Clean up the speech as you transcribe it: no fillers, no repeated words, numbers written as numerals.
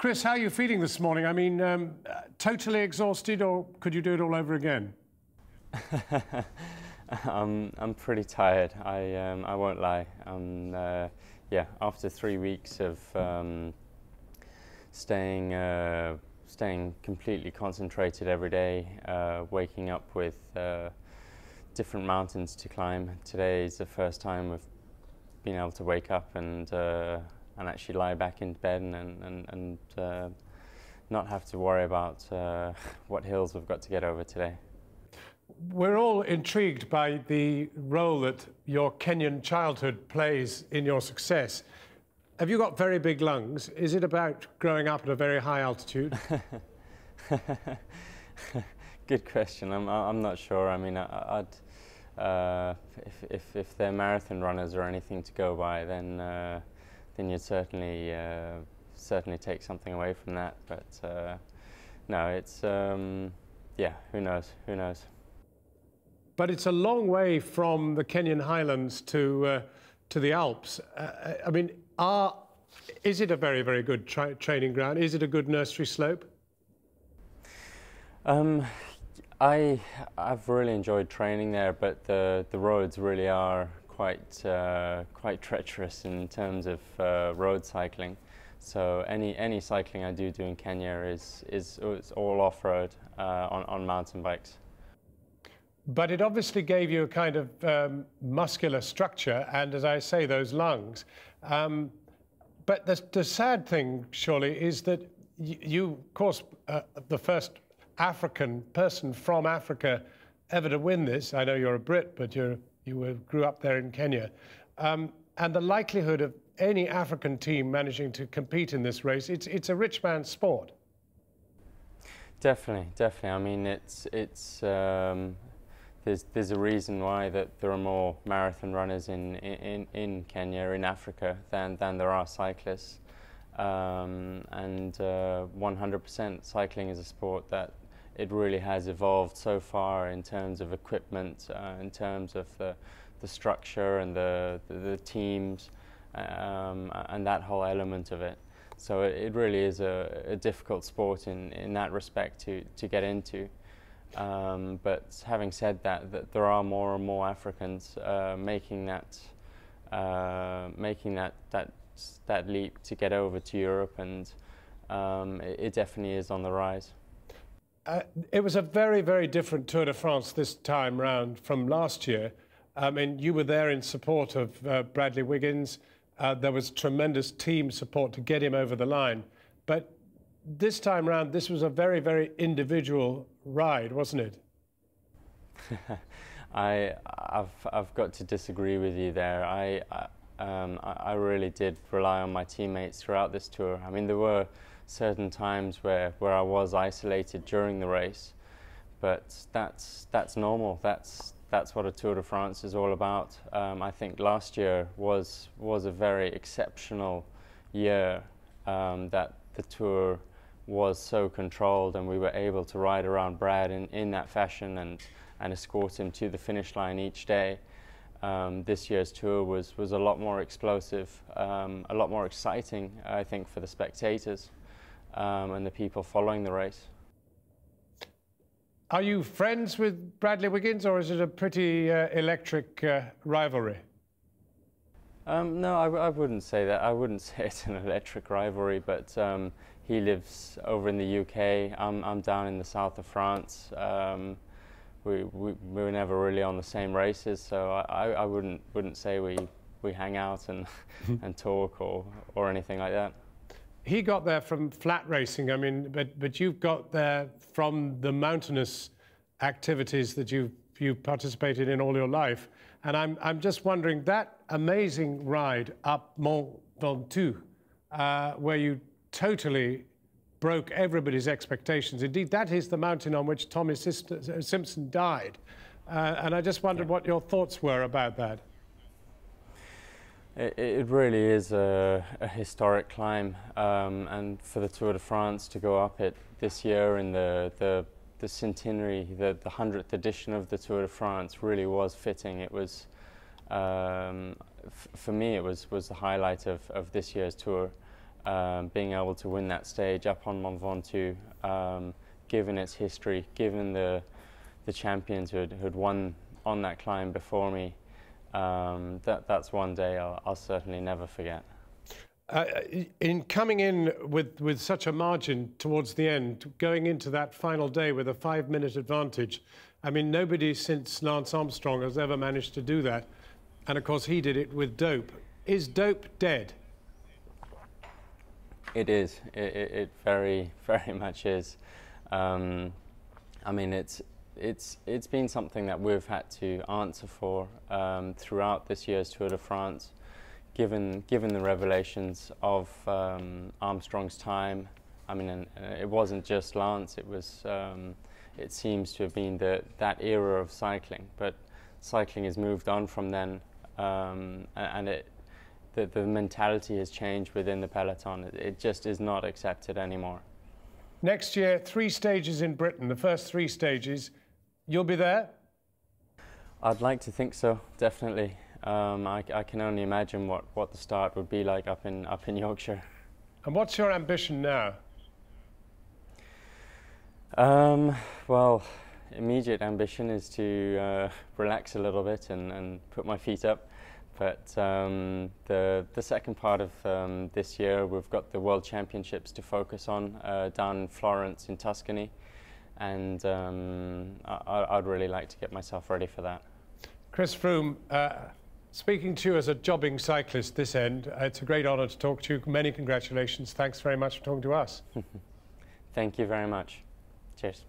Chris, how are you feeling this morning? I mean, totally exhausted, or could you do it all over again? I'm pretty tired. I won't lie. Yeah, after 3 weeks of staying completely concentrated every day, waking up with different mountains to climb. Today is the first time we've been able to wake up and actually lie back in bed and not have to worry about what hills we've got to get over today. We're all intrigued by the role that your Kenyan childhood plays in your success. Have you got very big lungs? Is it about growing up at a very high altitude? Good question. I'm not sure. I mean, if they're marathon runners or anything to go by, then you'd certainly take something away from that. But no, it's yeah. Who knows? Who knows? But it's a long way from the Kenyan highlands to the Alps. I mean, is it a very, very good training ground? Is it a good nursery slope? I've really enjoyed training there, but the roads really are quite treacherous in terms of road cycling. So any cycling I do in Kenya is all off-road on mountain bikes. But it obviously gave you a kind of muscular structure and, as I say, those lungs. But the sad thing, surely, is that you, of course, the first African person from Africa ever to win this. I know you're a Brit, but you grew up there in Kenya. And the likelihood of any African team managing to compete in this race, it's a rich man's sport. Definitely. I mean, there's a reason why that there are more marathon runners in Kenya, in Africa, than there are cyclists. And 100% cycling is a sport that it really has evolved so far in terms of equipment, in terms of the structure and the teams, and that whole element of it. So it really is a difficult sport in that respect to get into. But having said that there are more and more Africans making that leap to get over to Europe, and it definitely is on the rise. It was a very, very different Tour de France this time round from last year. I mean, you were there in support of Bradley Wiggins. There was tremendous team support to get him over the line. But this time round, this was a very, very individual ride, wasn't it? I've got to disagree with you there. I really did rely on my teammates throughout this tour. I mean, there were certain times where I was isolated during the race, but that's normal. That's what a Tour de France is all about. I think last year was a very exceptional year, that the Tour was so controlled, and we were able to ride around Brad in that fashion and escort him to the finish line each day. This year's Tour was a lot more explosive, a lot more exciting, I think, for the spectators and the people following the race. Are you friends with Bradley Wiggins, or is it a pretty electric rivalry? No, I wouldn't say that. I wouldn't say it's an electric rivalry, but he lives over in the UK. I'm down in the south of France. We were never really on the same races, so I wouldn't say we hang out and and talk or anything like that. He got there from flat racing. I mean, but you've got there from the mountainous activities that you've participated in all your life. And I'm just wondering, that amazing ride up Mont Ventoux, where you totally broke everybody's expectations. Indeed, that is the mountain on which Tommy Simpson died. And I just wondered what your thoughts were about that. It really is a historic climb, and for the Tour de France to go up it this year in the centenary, the 100th edition of the Tour de France, really was fitting. It was, for me, it was the highlight of this year's Tour. being able to win that stage up on Mont Ventoux, given its history, given the champions who'd won on that climb before me, that's one day I'll certainly never forget. In coming in with such a margin towards the end, going into that final day with a 5-minute advantage, I mean, nobody since Lance Armstrong has ever managed to do that. And of course, he did it with dope. Is dope dead? It is. It very, very much is. I mean, it's been something that we've had to answer for throughout this year's Tour de France, given the revelations of Armstrong's time. I mean, and it wasn't just Lance. It was. It seems to have been that era of cycling, but cycling has moved on from then, and the mentality has changed within the peloton. It just is not accepted anymore. Next year, 3 stages in Britain, the first 3 stages. You'll be there? I'd like to think so, definitely. I can only imagine what the start would be like up in Yorkshire. And what's your ambition now? Well, immediate ambition is to relax a little bit and put my feet up. But the second part of this year, we've got the World Championships to focus on down in Florence in Tuscany, and I'd really like to get myself ready for that. Chris Froome, speaking to you as a jobbing cyclist this end, it's a great honour to talk to you. Many congratulations. Thanks very much for talking to us. Thank you very much. Cheers.